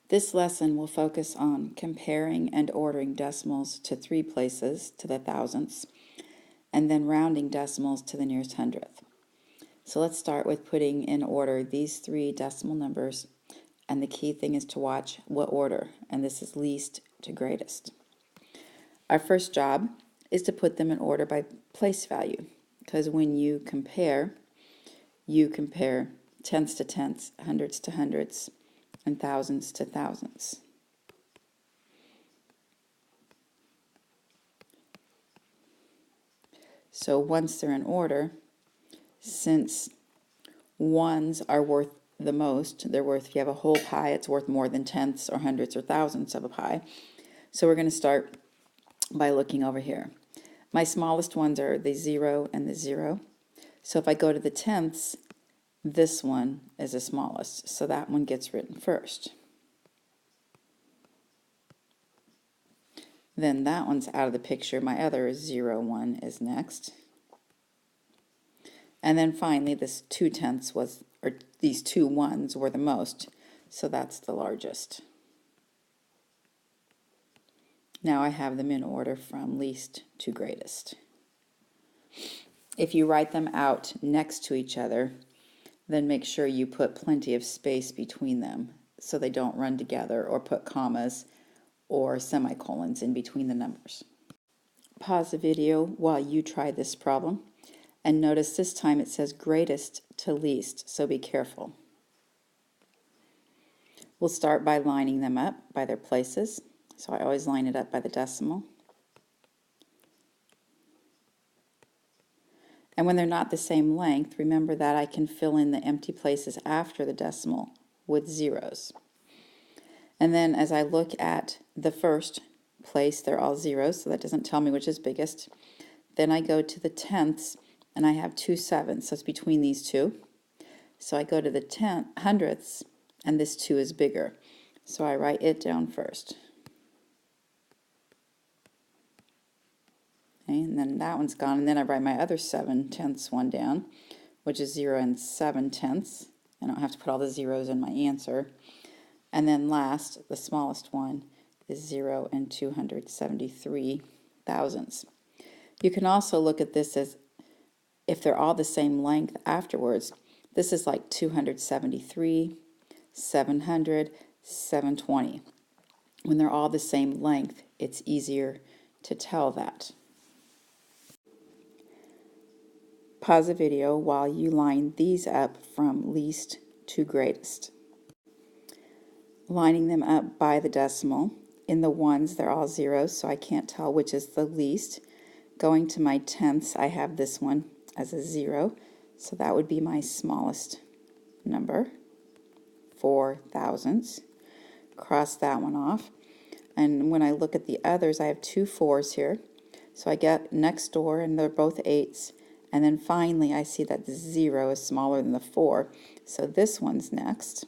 This lesson will focus on comparing and ordering decimals to 3 places to the thousandths, and then rounding decimals to the nearest hundredth. So let's start with putting in order these 3 decimal numbers, and the key thing is to watch what order, and this is least to greatest. Our first job is to put them in order by place value, because when you compare tenths to tenths, hundredths to hundredths, and thousands to thousands. So once they're in order, since ones are worth the most, they're worth, if you have a whole pie, it's worth more than tenths or hundredths or thousandths of a pie. So we're going to start by looking over here. My smallest ones are the 0 and the 0. So if I go to the tenths, this one is the smallest, so that one gets written first. Then that one's out of the picture. My other 0, 1 is next. And then finally, this 2/10 was, or these 2 ones were the most, so that's the largest. Now I have them in order from least to greatest. If you write them out next to each other, then make sure you put plenty of space between them so they don't run together, or put commas or semicolons in between the numbers. Pause the video while you try this problem, and notice this time it says greatest to least, so be careful. We'll start by lining them up by their places, so I always line it up by the decimal. And when they're not the same length, remember that I can fill in the empty places after the decimal with zeros. And then as I look at the first place, they're all zeros, so that doesn't tell me which is biggest. Then I go to the tenths, and I have 2 sevenths, so it's between these two. So I go to the hundredths, and this 2 is bigger. So I write it down first. Okay, and then that one's gone, and then I write my other 7/10 one down, which is 0 and 7/10. I don't have to put all the zeros in my answer. And then last, the smallest one, is 0 and 273 thousandths. You can also look at this as if they're all the same length afterwards. This is like 273, 700, 720. When they're all the same length, it's easier to tell that. Pause the video while you line these up from least to greatest. Lining them up by the decimal. In the ones, they're all zeros, so I can't tell which is the least. Going to my tenths, I have this one as a 0, so that would be my smallest number, 4 thousandths. Cross that one off. And when I look at the others, I have 2 4s here. So I get next door, and they're both 8s. And then finally, I see that the 0 is smaller than the 4. So this one's next.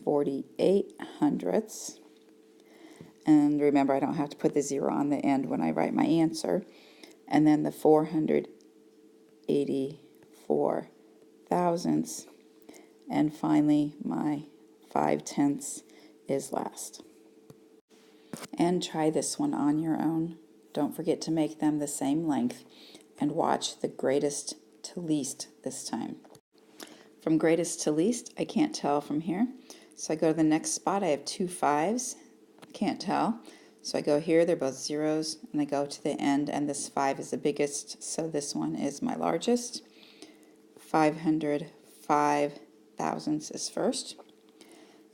48 hundredths. And remember, I don't have to put the 0 on the end when I write my answer. And then the 484 thousandths. And finally, my 5/10 is last. And try this one on your own. Don't forget to make them the same length, and watch the greatest to least this time. From greatest to least, I can't tell from here. So I go to the next spot. I have 2 5s. Can't tell. So I go here, they're both zeros, and I go to the end, and this 5 is the biggest, so this one is my largest. 505 thousandths is first.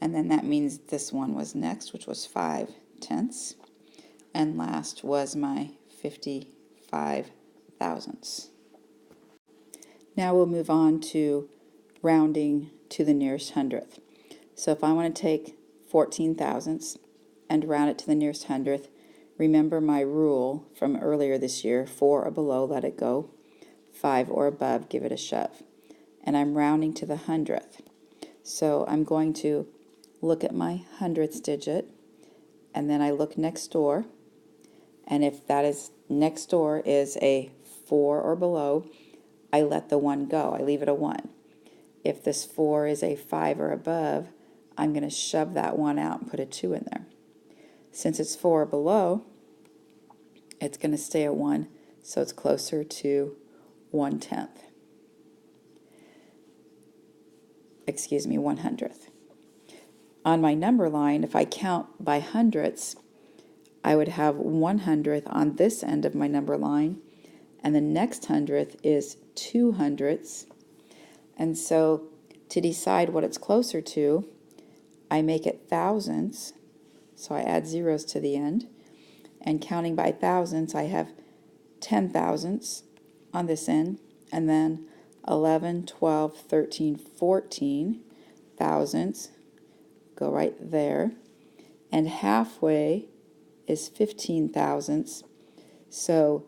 And then that means this one was next, which was 5/10. And last was my 55 thousandths. Now we'll move on to rounding to the nearest hundredth. So if I want to take 14 thousandths and round it to the nearest hundredth, remember my rule from earlier this year: 4 or below, let it go; 5 or above, give it a shove. And I'm rounding to the hundredth. So I'm going to look at my hundredths digit, and then I look next door, and if that is next door is a 4 or below, I let the 1 go. I leave it a 1. If this 4 is a 5 or above, I'm going to shove that 1 out and put a 2 in there. Since it's 4 below, it's going to stay a 1, so it's closer to 1/10. Excuse me, 1/100th. On my number line, if I count by hundredths, I would have 1/100th on this end of my number line, and the next hundredth is 2/100ths. And so to decide what it's closer to, I make it thousandths, so I add zeros to the end. And counting by thousandths, I have 10 thousandths on this end, and then 11, 12, 13, 14 thousandths go right there. And halfway is 15 thousandths, so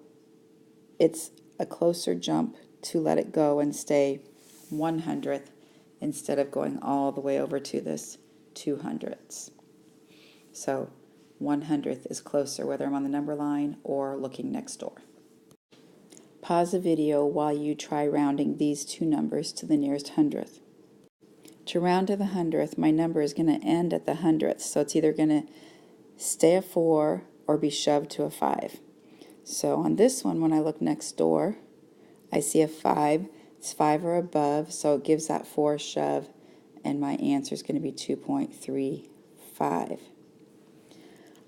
it's a closer jump to let it go and stay 1/100th instead of going all the way over to this 2/100ths. So 1/100th is closer whether I'm on the number line or looking next door. Pause the video while you try rounding these two numbers to the nearest hundredth. To round to the hundredth, my number is going to end at the hundredth, so it's either going to stay a 4 or be shoved to a 5. So on this one, when I look next door, I see a 5. It's 5 or above, so it gives that 4 shove, and my answer is going to be 2.35.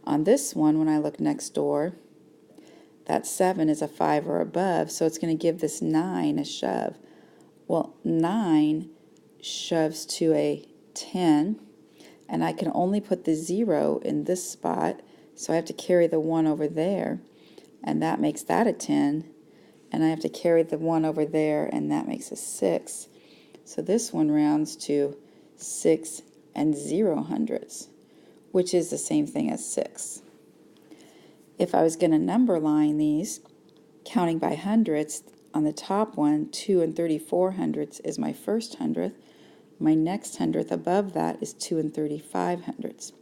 On this one, when I look next door, that 7 is a 5 or above, so it's going to give this 9 a shove. Well, 9 shoves to a 10, and I can only put the 0 in this spot, so I have to carry the 1 over there, and that makes that a 10, and I have to carry the 1 over there, and that makes a 6. So this one rounds to 6 0/100ths, which is the same thing as 6. If I was going to number line these, counting by hundredths, on the top one, 2 3/4 is my first hundredth. My next hundredth above that is 2 3/5.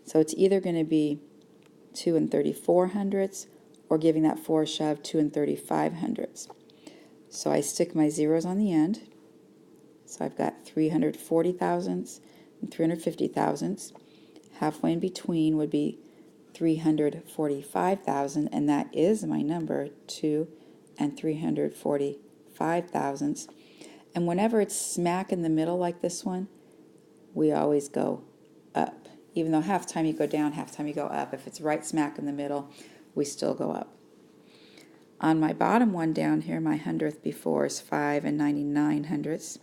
So it's either going to be 2 3/4 or giving that 4 shove 2 3/5. So I stick my zeros on the end. So I've got 340 thousandths and 350 thousandths. Halfway in between would be 345,000, and that is my number, 2 345 thousandths. And whenever it's smack in the middle like this one, we always go up. Even though half the time you go down, half the time you go up. If it's right smack in the middle, we still go up. On my bottom one down here, my hundredth before is 5 99/100ths.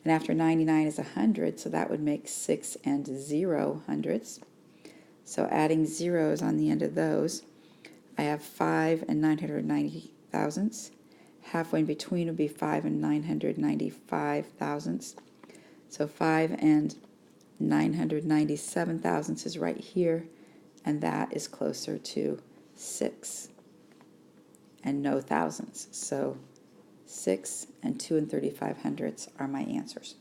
And after 99 is 100, so that would make 6 0/100ths. So adding zeros on the end of those, I have 5 990 thousandths. Halfway in between would be 5 995 thousandths. So 5 997 thousandths is right here, and that is closer to 6 and no thousandths. So 6 and 2 3/5 are my answers.